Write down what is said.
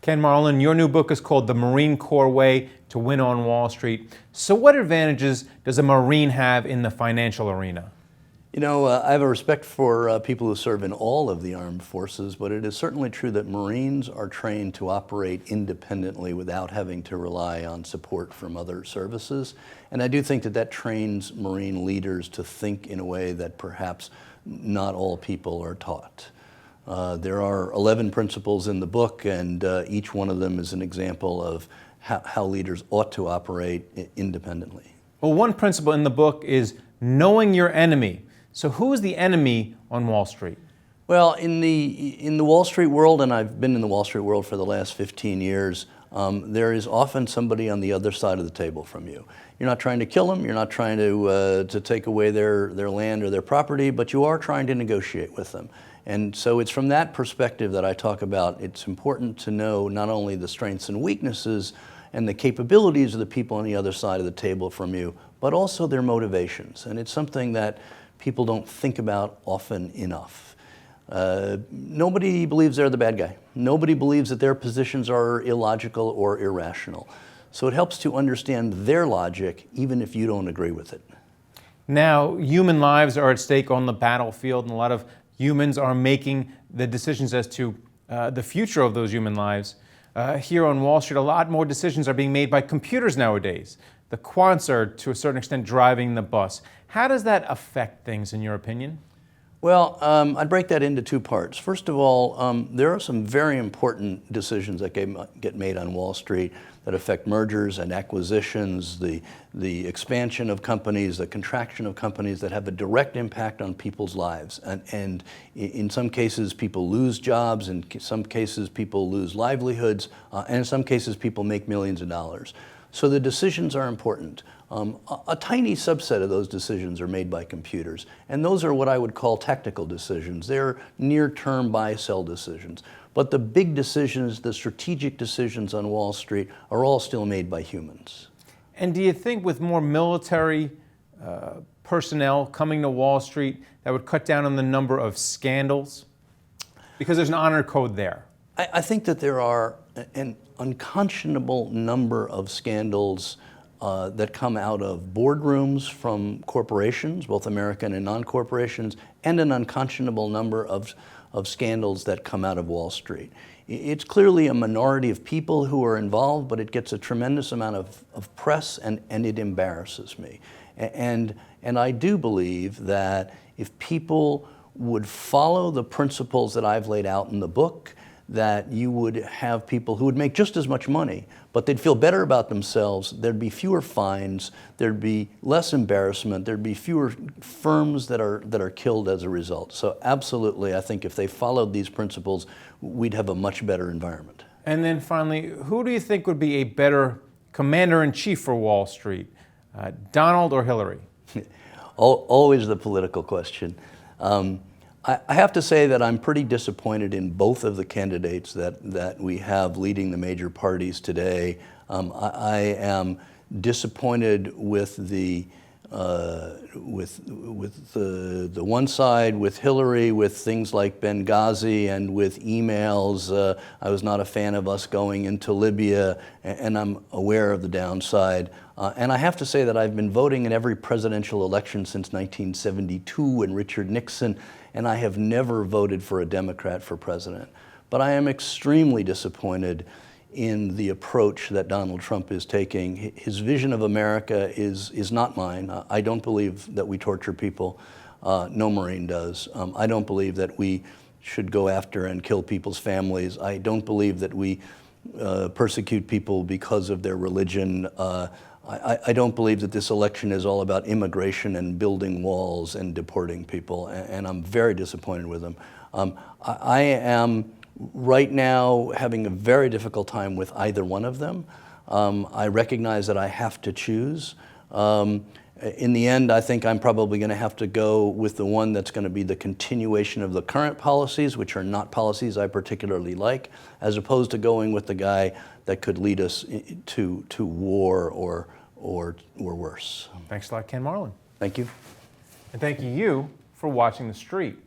Ken Marlin, your new book is called The Marine Corps Way to Win on Wall Street. So what advantages does a Marine have in the financial arena? You know, I have a respect for people who serve in all of the armed forces, but it is certainly true that Marines are trained to operate independently without having to rely on support from other services. And I do think that that trains Marine leaders to think in a way that perhaps not all people are taught. There are 11 principles in the book, and each one of them is an example of how leaders ought to operate independently. Well, one principle in the book is knowing your enemy. So who is the enemy on Wall Street? Well, in the Wall Street world, and I've been in the Wall Street world for the last 15 years, there is often somebody on the other side of the table from you. You're not trying to kill them, you're not trying to take away their land or their property, but you are trying to negotiate with them. And so it's from that perspective that I talk about it's important to know not only the strengths and weaknesses and the capabilities of the people on the other side of the table from you, but also their motivations. And it's something that people don't think about often enough. Nobody believes they're the bad guy. Nobody believes that their positions are illogical or irrational. So it helps to understand their logic, even if you don't agree with it. Now, human lives are at stake on the battlefield, and a lot of humans are making the decisions as to the future of those human lives. Here on Wall Street, a lot more decisions are being made by computers nowadays. The quants are, to a certain extent, driving the bus. How does that affect things, in your opinion? Well, I'd break that into two parts. First of all, there are some very important decisions that get made on Wall Street that affect mergers and acquisitions, the expansion of companies, the contraction of companies that have a direct impact on people's lives. And in some cases, people lose jobs, in some cases, people lose livelihoods, and in some cases, people make millions of dollars. So the decisions are important. A tiny subset of those decisions are made by computers, and those are what I would call tactical decisions. They're near-term buy-sell decisions. But the big decisions, the strategic decisions on Wall Street are all still made by humans. And do you think with more military personnel coming to Wall Street, that would cut down on the number of scandals? Because there's an honor code there. I think that there are an unconscionable number of scandals that come out of boardrooms from corporations, both American and non-corporations, and an unconscionable number of scandals that come out of Wall Street. It's clearly a minority of people who are involved, but it gets a tremendous amount of press, and it embarrasses me. And I do believe that if people would follow the principles that I've laid out in the book, that you would have people who would make just as much money, but they'd feel better about themselves, there'd be fewer fines, there'd be less embarrassment, there'd be fewer firms that are killed as a result. So absolutely, I think if they followed these principles, we'd have a much better environment. And then finally, who do you think would be a better commander-in-chief for Wall Street, Donald or Hillary? Always the political question. I have to say that I'm pretty disappointed in both of the candidates that we have leading the major parties today. I am disappointed with the one side, with Hillary, with things like Benghazi and with emails. I was not a fan of us going into Libya, and I'm aware of the downside. And I have to say that I've been voting in every presidential election since 1972 and Richard Nixon, and I have never voted for a Democrat for president. But I am extremely disappointed in the approach that Donald Trump is taking. His vision of America is not mine. I don't believe that we torture people. No Marine does. I don't believe that we should go after and kill people's families. I don't believe that we persecute people because of their religion. I don't believe that this election is all about immigration and building walls and deporting people, and I'm very disappointed with him. I am right now having a very difficult time with either one of them. I recognize that I have to choose. In the end, I think I'm probably going to have to go with the one that's going to be the continuation of the current policies, which are not policies I particularly like, as opposed to going with the guy that could lead us to war or worse. Thanks a lot, Ken Marlin. Thank you. And thank you for watching The Street.